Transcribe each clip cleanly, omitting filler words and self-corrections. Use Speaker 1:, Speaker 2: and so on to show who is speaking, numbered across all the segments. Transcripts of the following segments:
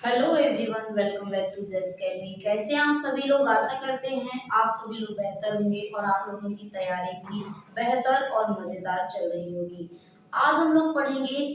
Speaker 1: Hello everyone, welcome back to जज Academy. कैसे हैं आप सभी लोग? आशा करते हैं आप सभी लोग बेहतर होंगे और आप लोगों की तैयारी भी बेहतर और मजेदार चल रही होगी। आज हम लोग पढ़ेंगे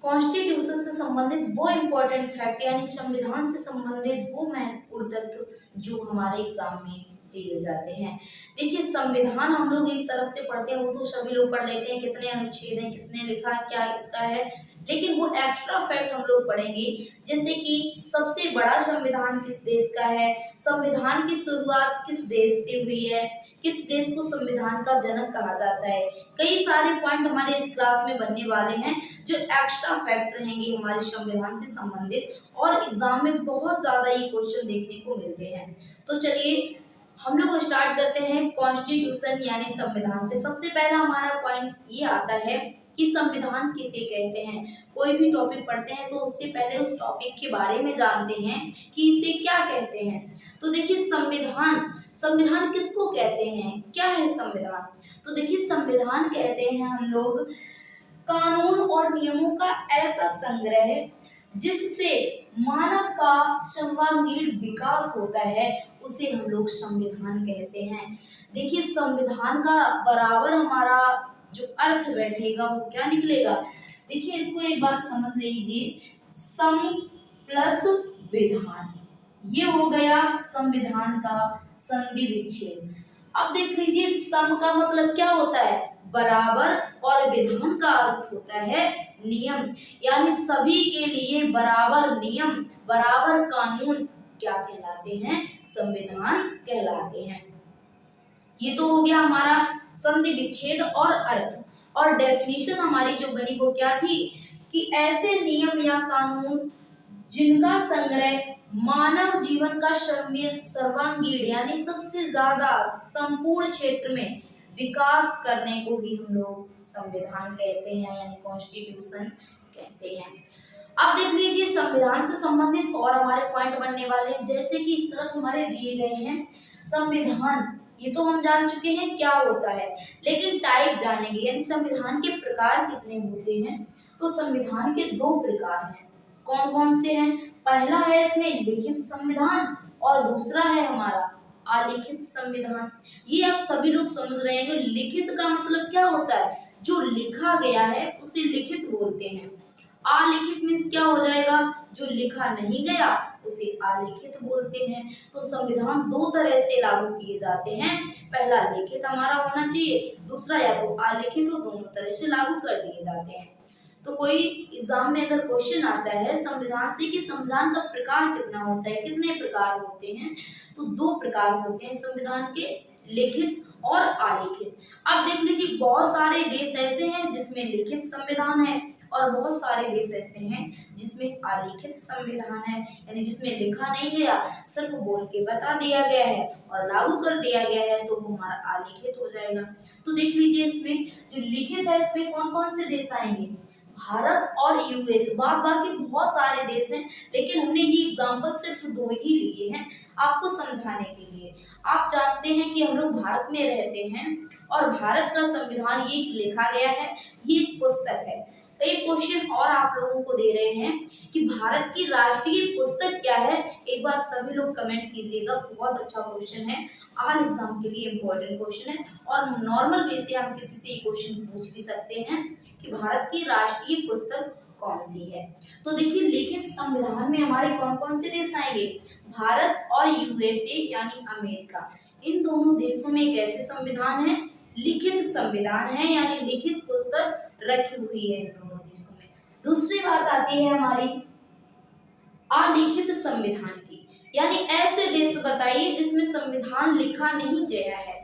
Speaker 1: कॉन्स्टिट्यूशन से संबंधित वो इम्पोर्टेंट फैक्ट यानी संविधान से संबंधित वो महत्वपूर्ण तथ्य जो हमारे एग्जाम में दिए जाते हैं। देखिए, संविधान हम लोग एक तरफ से पढ़ते हैं, वो तो सभी लोग पढ़ लेते हैं, कितने अनुच्छेद हैं, किसने लिखा, क्या इसका है। लेकिन वो एक्स्ट्रा फैक्ट हम लोग पढ़ेंगे, जैसे कि सबसे बड़ा संविधान किस देश का है, संविधान की शुरुआत किस देश से हुई है, किस देश को संविधान का जनक कहा जाता है। कई सारे पॉइंट हमारे इस क्लास में बनने वाले हैं जो एक्स्ट्रा फैक्ट रहेंगे हमारे संविधान से संबंधित, और एग्जाम में बहुत ज्यादा ये क्वेश्चन देखने को मिलते हैं। तो चलिए हम लोग स्टार्ट करते हैं कॉन्स्टिट्यूशन यानी संविधान से। सबसे पहला हमारा पॉइंट ये आता है कि संविधान किसे कहते हैं। कोई भी टॉपिक पढ़ते हैं तो उससे पहले उस टॉपिक के बारे में जानते हैं कि इसे क्या कहते हैं। तो देखिए, संविधान संविधान किसको कहते हैं, क्या है संविधान? तो देखिए, संविधान कहते हैं हम लोग कानून और नियमों का ऐसा संग्रह जिससे मानव का सर्वांगीण विकास होता है, उसे हम लोग संविधान कहते हैं। देखिए, संविधान का बराबर हमारा जो अर्थ बैठेगा वो क्या निकलेगा। देखिए, इसको एक बार समझ लीजिए, सम प्लस विधान, ये हो गया संविधान का संधि विच्छेद। अब देख लीजिए, सम का मतलब क्या होता है, बराबर, और विधान का अर्थ होता है नियम, यानी सभी के लिए बराबर नियम, बराबर कानून क्या कहलाते हैं, संविधान कहलाते हैं। ये तो हो गया हमारा संधि विच्छेद और अर्थ। और डेफिनेशन हमारी जो बनी वो क्या थी कि ऐसे नियम या कानून जिनका संग्रह मानव जीवन का सर्वांगीण यानी सबसे ज्यादा संपूर्ण क्षेत्र में विकास करने को ही हम लोग संविधान कहते हैं, यानी कॉन्स्टिट्यूशन कहते हैं। अब देख लीजिए, संविधान से संबंधित और हमारे पॉइंट बनने वाले हैं, जैसे कि इस तरफ हमारे दिए गए हैं संविधान। ये तो हम जान चुके हैं क्या होता है, लेकिन टाइप जानेंगे, यानी संविधान के प्रकार कितने होते हैं। तो संविधान के दो प्रकार हैं। कौन कौन से हैं? पहला है इसमें लिखित संविधान और दूसरा है हमारा अलिखित संविधान। ये आप सभी लोग समझ रहे हैं। लिखित का मतलब क्या होता है, जो लिखा गया है उसे लिखित बोलते हैं। अलिखित मीन्स क्या हो जाएगा, जो लिखा नहीं गया उसे अलिखित बोलते हैं। तो संविधान दो तरह से लागू किए जाते हैं। पहला लिखित हमारा होना चाहिए, दूसरा या तो अलिखित हो, दोनों तरह से लागू कर दिए जाते हैं। तो कोई एग्जाम में अगर क्वेश्चन आता है संविधान से कि संविधान का प्रकार कितना होता है, कितने प्रकार होते हैं, तो दो प्रकार होते हैं संविधान के, लिखित और अलिखित। अब देख लीजिए, बहुत सारे देश ऐसे हैं जिसमें लिखित संविधान है और बहुत सारे देश ऐसे हैं जिसमें अलिखित संविधान है, यानी जिसमें लिखा नहीं गया, सिर्फ बोल के बता दिया गया है और लागू कर दिया गया है, तो वो हमारा अलिखित हो जाएगा। तो देख लीजिए, इसमें जो लिखित है इसमें कौन कौन से देश आएंगे, भारत और यूएस, बाकी बहुत सारे देश हैं, लेकिन हमने ये एग्जांपल सिर्फ दो ही लिए हैं आपको समझाने के लिए। आप जानते हैं कि हम लोग भारत में रहते हैं और भारत का संविधान ये लिखा गया है, ये एक पुस्तक है। एक क्वेश्चन और आप लोगों को दे रहे हैं कि भारत की राष्ट्रीय पुस्तक क्या है, एक बार सभी लोग कमेंट कीजिएगा। बहुत अच्छा क्वेश्चन है, ऑल एग्जाम के लिए इम्पोर्टेंट क्वेश्चन है, और नॉर्मल बेस से हम किसी से ये क्वेश्चन पूछ भी सकते हैं कि भारत की राष्ट्रीय पुस्तक कौन सी है। तो देखिए, लिखित संविधान में हमारे कौन कौन से देश आएंगे, भारत और यूएसए यानी अमेरिका। इन दोनों देशों में एक ऐसे संविधान है, लिखित संविधान है, यानी लिखित पुस्तक रखी हुई है इन दोनों देशों में। दूसरी बात आती है हमारी अलिखित संविधान की, यानी ऐसे देश बताइए जिसमें संविधान लिखा नहीं गया है।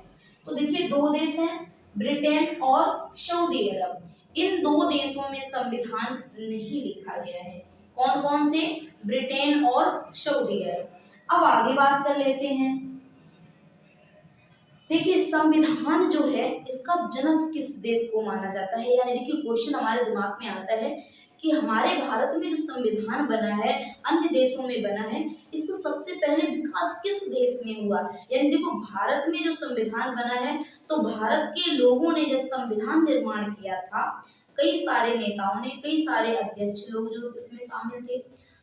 Speaker 1: तो देखिए, दो देश हैं, ब्रिटेन और सऊदी अरब। इन दो देशों में संविधान नहीं लिखा गया है। कौन कौन से? ब्रिटेन और सऊदी अरब। अब आगे बात कर लेते हैं। देखिए, संविधान जो है इसका जनक किस देश को माना जाता है, यानी देखिए क्वेश्चन हमारे दिमाग में आता है कि हमारे भारत में जो संविधान बना है, अन्य देशों में बना है, इसका सबसे पहले विकास किस देश में हुआ। यानी देखो, भारत में जो संविधान बना है, तो भारत के लोगों ने जब संविधान निर्माण किया था, कई सारे नेताओं ने, कई सारे अध्यक्ष लोग जो उसमें शामिल थे,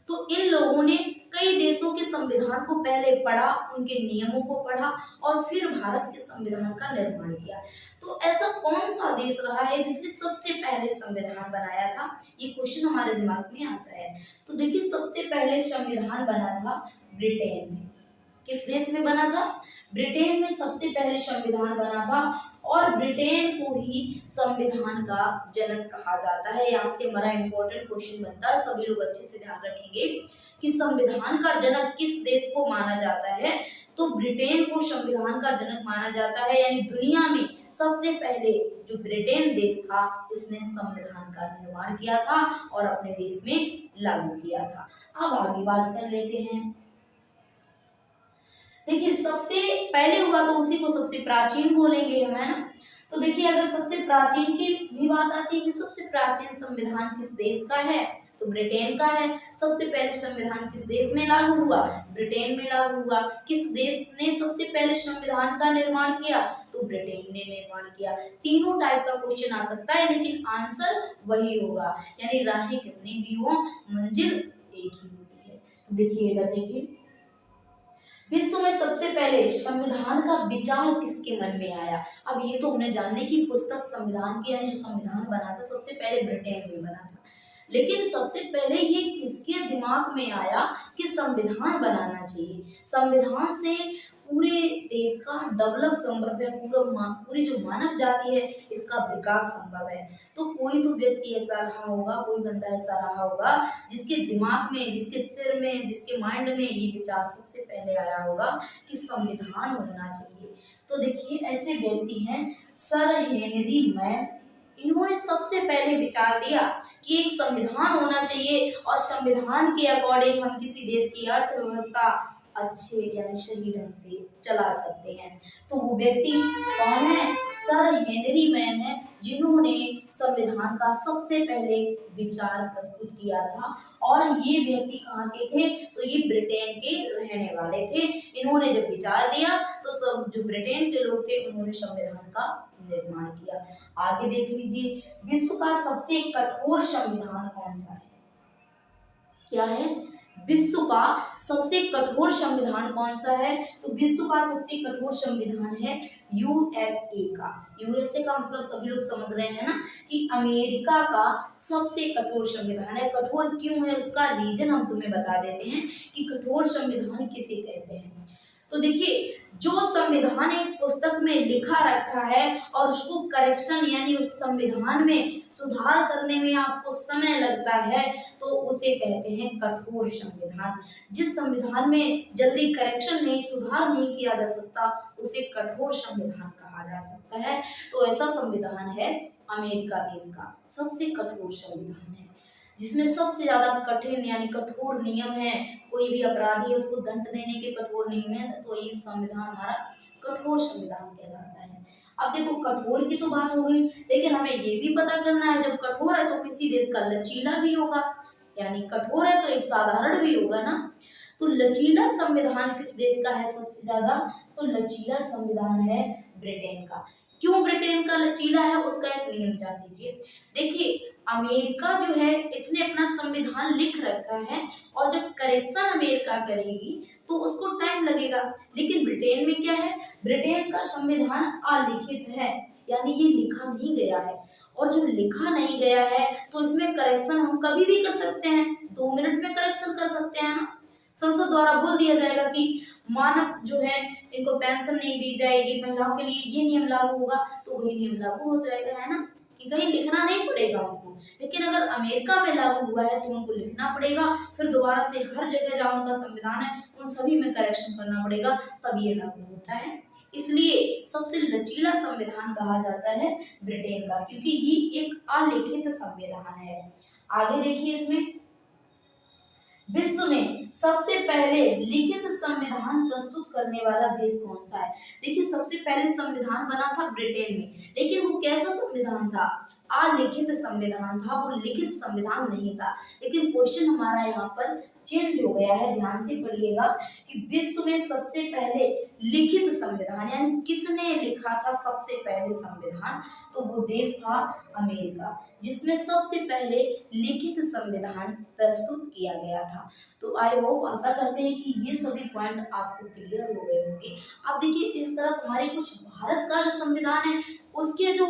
Speaker 1: तो इन लोगों ने कई देशों के संविधान को पहले पढ़ा, उनके नियमों को पढ़ा और फिर भारत के संविधान का निर्माण किया। तो ऐसा कौन सा देश रहा है जिसने सबसे पहले संविधान बनाया था, ये क्वेश्चन हमारे दिमाग में आता है। तो देखिए, सबसे पहले संविधान बना था ब्रिटेन में। किस देश में बना था? ब्रिटेन में सबसे पहले संविधान बना था और ब्रिटेन को ही संविधान का जनक कहा जाता है। यहाँ से हमारा इंपॉर्टेंट क्वेश्चन बनता है, सभी लोग अच्छे से ध्यान रखेंगे कि संविधान का जनक किस देश को माना जाता है। तो ब्रिटेन को संविधान का जनक माना जाता है, यानी दुनिया में सबसे पहले जो ब्रिटेन देश था, इसने संविधान का निर्माण किया था और अपने देश में लागू किया था। अब आगे बात कर लेते हैं। देखिए, सबसे पहले हुआ तो उसी को सबसे प्राचीन बोलेंगे हम, है ना। तो देखिए, अगर सबसे प्राचीन की भी बात आती है कि सबसे प्राचीन संविधान किस देश का है, तो ब्रिटेन का है। सबसे पहले संविधान किस देश में लागू हुआ? ब्रिटेन में लागू हुआ। किस देश ने सबसे पहले संविधान का निर्माण किया? तो ब्रिटेन ने निर्माण किया। तीनों टाइप का क्वेश्चन आ सकता है, लेकिन आंसर वही होगा, यानी राहें कितनी भी हो, मंजिल एक ही होती है। तो देखिए, इधर देखिए, विश्व में सबसे पहले संविधान का विचार किसके मन में आया? अब ये तो हमने जानने की पुस्तक संविधान की, यानी जो संविधान बना था सबसे पहले ब्रिटेन में बना था, लेकिन सबसे पहले ये किसके दिमाग में आया कि संविधान बनाना चाहिए? संविधान से पूरे देश का डेवलप संभव है, पूरी जो मानव जाति है इसका विकास संभव है। तो कोई तो व्यक्ति ऐसा रहा होगा, कोई बंदा ऐसा रहा होगा जिसके दिमाग में, जिसके सिर में, जिसके माइंड में ये विचार सबसे पहले आया होगा कि संविधान होना चाहिए। तो देखिए, ऐसे व्यक्ति हैं सर हेनरी मैन। इन्होंने सबसे पहले विचार दिया कि एक संविधान होना चाहिए और संविधान के अकॉर्डिंग हम किसी देश की अर्थव्यवस्था अच्छे यानी सही ढंग से चला सकते हैं। तो वो व्यक्ति कौन है? सर हेनरी मैन है, जिन्होंने संविधान का सबसे पहले विचार प्रस्तुत किया था। और ये व्यक्ति कहाँ के थे? तो ये ब्रिटेन के रहने वाले थे। इन्होंने जब विचार दिया तो सब जो ब्रिटेन के लोग थे उन्होंने संविधान का निर्माण किया। आगे देख लीजिए, विश्व का सबसे कठोर संविधान कौन सा है? क्या है? विश्व का सबसे कठोर संविधान कौन सा है? तो विश्व का सबसे कठोर संविधान है यूएसए का। यूएसए का मतलब सभी लोग समझ रहे हैं ना कि अमेरिका का सबसे कठोर संविधान है। कठोर क्यों है उसका रीजन हम तुम्हें बता देते हैं कि कठोर संविधान किसे कहते हैं। तो देखिए, जो संविधान एक पुस्तक में लिखा रखा है और उसको करेक्शन यानी उस संविधान में सुधार करने में आपको समय लगता है, तो उसे कहते हैं कठोर संविधान। जिस संविधान में जल्दी करेक्शन नहीं, सुधार नहीं किया जा सकता, उसे कठोर संविधान कहा जा सकता है। तो ऐसा संविधान है अमेरिका देश का सबसे कठोर संविधान है, जिसमें सबसे ज्यादा कठिन यानी कठोर नियम है। कोई भी अपराधी है उसको दंड देने के कठोर नियम है, तो ये संविधान हमारा कठोर संविधान कहलाता है। अब देखो, कठोर की तो बात हो गई, लेकिन हमें ये भी पता करना है जब कठोर है तो किसी देश का लचीला भी होगा, यानी कठोर है तो एक साधारण भी होगा ना। तो लचीला संविधान किस देश का है सबसे ज्यादा? तो लचीला संविधान है ब्रिटेन का। क्यों ब्रिटेन का लचीला है उसका एक नियम जान लीजिए। देखिए, अमेरिका जो है इसने अपना संविधान लिख रखा है और जब करेक्शन अमेरिका करेगी तो उसको टाइम लगेगा, लेकिन ब्रिटेन में क्या है? ब्रिटेन का संविधान अलिखित है, यानी ये लिखा नहीं गया है। और जब लिखा नहीं गया है तो इसमें करेक्शन हम कभी भी कर सकते हैं, 2 मिनट में करेक्शन कर सकते हैं ना। संसद द्वारा बोल दिया जाएगा कि मानव जो है इनको पेंशन नहीं दी जाएगी, महिलाओं के लिए ये नियम लागू होगा, तो वही नियम लागू हो जाएगा, है ना, कि कहीं लिखना नहीं पड़ेगा उनको। लेकिन अगर अमेरिका में लागू हुआ है तो उनको लिखना पड़ेगा, फिर दोबारा से हर जगह जहाँ उनका संविधान है उन सभी में करेक्शन करना पड़ेगा, तब ये लागू होता है। इसलिए सबसे लचीला संविधान कहा जाता है ब्रिटेन का, क्योंकि ये एक अलिखित संविधान है। आगे देखिए, इसमें विश्व में सबसे पहले लिखित संविधान प्रस्तुत करने वाला देश कौन सा है? देखिए, सबसे पहले संविधान बना था ब्रिटेन में, लेकिन वो कैसा संविधान था? अलिखित संविधान था, वो लिखित संविधान नहीं था। लेकिन क्वेश्चन हमारा यहाँ पर चेंज हो गया है, ध्यान से पढ़िएगा, कि विश्व में सबसे पहले लिखित संविधान यानी किसने लिखा था सबसे पहले संविधान, तो वो देश था अमेरिका, जिसमें सबसे पहले लिखित संविधान प्रस्तुत किया गया था। तो आई होप, आशा करते हैं कि ये सभी पॉइंट आपको क्लियर हो गए होंगे। अब देखिए इस तरफ हमारे कुछ भारत का जो संविधान है उसके जो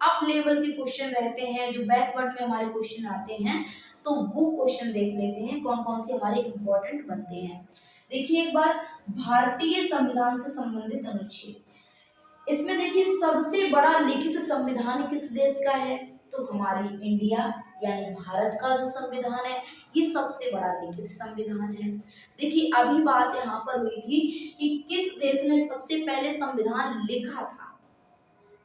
Speaker 1: अप लेवल के क्वेश्चन रहते हैं, जो बैकवर्ड में हमारे क्वेश्चन आते हैं, तो वो क्वेश्चन देख लेते हैं कौन कौन से हमारे इम्पोर्टेंट बनते हैं। देखिए एक बार भारतीय संविधान से संबंधित अनुच्छेद, इसमें देखिए सबसे बड़ा लिखित संविधान किस देश का है, तो हमारी इंडिया यानी भारत का जो संविधान है ये सबसे बड़ा लिखित संविधान है। देखिए अभी बात यहाँ पर हुई थी कि किस देश ने सबसे पहले संविधान लिखा था,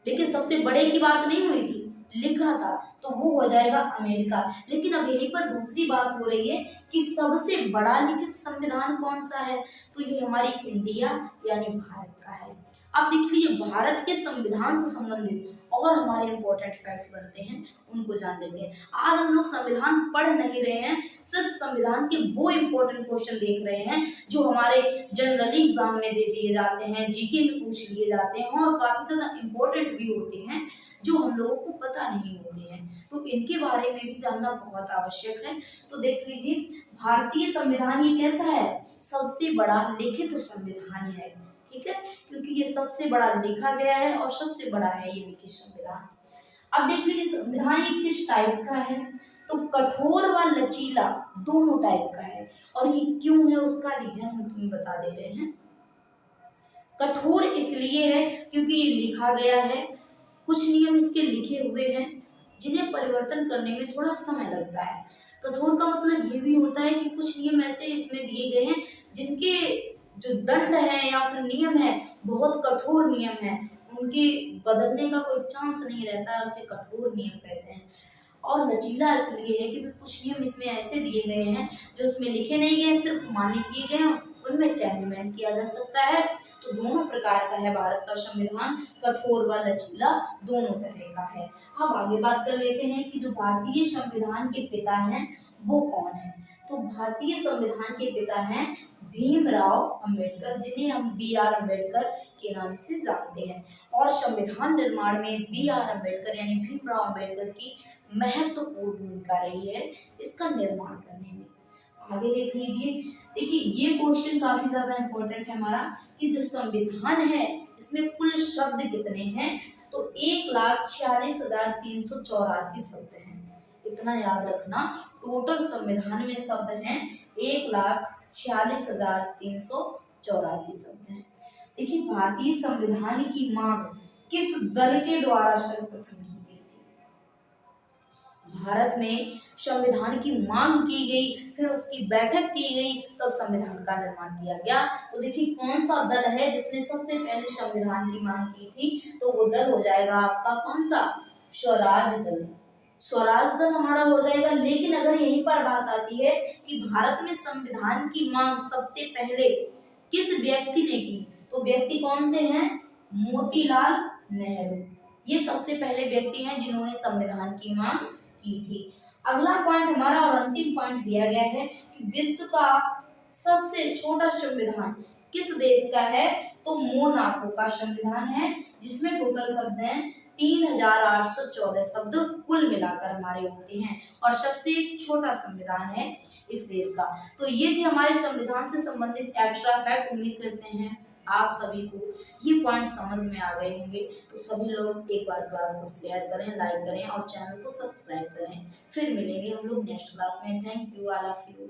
Speaker 1: लेकिन सबसे बड़े की बात नहीं हुई थी, लिखा था, तो वो हो जाएगा अमेरिका। लेकिन अब यहीं पर दूसरी बात हो रही है कि सबसे बड़ा लिखित संविधान कौन सा है, तो ये हमारी इंडिया यानी भारत का है। अब देख लीजिए भारत के संविधान से संबंधित और हमारे इंपॉर्टेंट फैक्ट बनते हैं, उनको जान लेते हैं। आज हम लोग संविधान पढ़ नहीं रहे हैं, सिर्फ संविधान के वो इंपॉर्टेंट क्वेश्चन देख रहे हैं जो हमारे जनरली एग्जाम में दे दिए जाते हैं, जीके में पूछ लिए जाते हैं और काफी ज्यादा इंपॉर्टेंट भी होते हैं जो हम लोगों को पता नहीं होते हैं, तो इनके बारे में भी जानना बहुत आवश्यक है। तो देख लीजिए भारतीय संविधान ये कैसा है, सबसे बड़ा लिखित संविधान है, ठीक है, क्योंकि ये सबसे बड़ा लिखा गया है और सबसे बड़ा है ये लिखित संविधान। अब देख लीजिए संविधान ये किस टाइप का है, तो कठोर व लचीला दोनों टाइप का है, और ये क्यों है उसका रीजन हम तुम्हें बता दे रहे हैं। कठोर इसलिए है क्योंकि ये लिखा गया है, कुछ नियम इसके लिखे हुए हैं जिन्हें परिवर्तन करने में थोड़ा समय लगता है। कठोर का मतलब ये भी होता है कि कुछ नियम ऐसे इसमें दिए गए हैं जिनके जो दंड है या फिर नियम है बहुत कठोर नियम है, उनके बदलने का कोई चांस नहीं रहता है, उसे कठोर नियम कहते हैं। और लचीला इसलिए है क्योंकि कुछ नियम इसमें ऐसे दिए गए हैं जो उसमें लिखे नहीं गए, सिर्फ मान्य किए गए हैं, उनमें चेंजमेंट किया जा सकता है। तो दोनों प्रकार का है भारत का संविधान, कठोर व लचीला दोनों तरह का है। अब आगे बात कर लेते हैं कि जो भारतीय संविधान के पिता हैं वो कौन है, तो भारतीय संविधान के पिता हैं भीमराव अंबेडकर, जिन्हें हम बी.आर. अम्बेडकर के नाम से जानते हैं। और संविधान निर्माण में बी.आर. अम्बेडकर यानी भीमराव अंबेडकर की महत्वपूर्ण भूमिका रही है इसका निर्माण करने में। आगे देख लीजिए, देखिए ये क्वेश्चन काफी ज्यादा इंपॉर्टेंट है हमारा कि जो संविधान है इसमें कुल शब्द कितने हैं, तो 1,46,384 शब्द हैं, इतना याद रखना। टोटल संविधान में शब्द हैं 1,46,384 शब्द हैं। देखिए भारतीय संविधान की मांग किस दल के द्वारा सर्वप्रथम की गई थी, भारत में संविधान की मांग की गई, फिर उसकी बैठक की गई, तब संविधान का निर्माण किया गया। तो देखिए कौन सा दल है जिसने सबसे पहले संविधान की मांग की थी, तो वो दल हो जाएगा आपका कौन सा, स्वराज दल। स्वराज दल हमारा हो जाएगा। लेकिन अगर यहीं पर बात आती है कि भारत में संविधान की मांग सबसे पहले किस व्यक्ति ने की, तो व्यक्ति कौन से हैं, मोतीलाल नेहरू, ये सबसे पहले व्यक्ति हैं जिन्होंने संविधान की मांग की थी। अगला पॉइंट हमारा और अंतिम पॉइंट दिया गया है कि विश्व का सबसे छोटा संविधान किस देश का है, तो मोनाको का संविधान है, जिसमें टोटल शब्द हैं 3,814 शब्द कुल मिलाकर हमारे होते हैं, और सबसे छोटा संविधान है इस देश का। तो ये थे हमारे संविधान से संबंधित एक्स्ट्रा फैक्ट। उम्मीद करते हैं आप सभी को ये पॉइंट समझ में आ गए होंगे। तो सभी लोग एक बार क्लास को शेयर करें, लाइक करें और चैनल को सब्सक्राइब करें। फिर मिलेंगे हम लोग नेक्स्ट क्लास में। Thank you, all of you.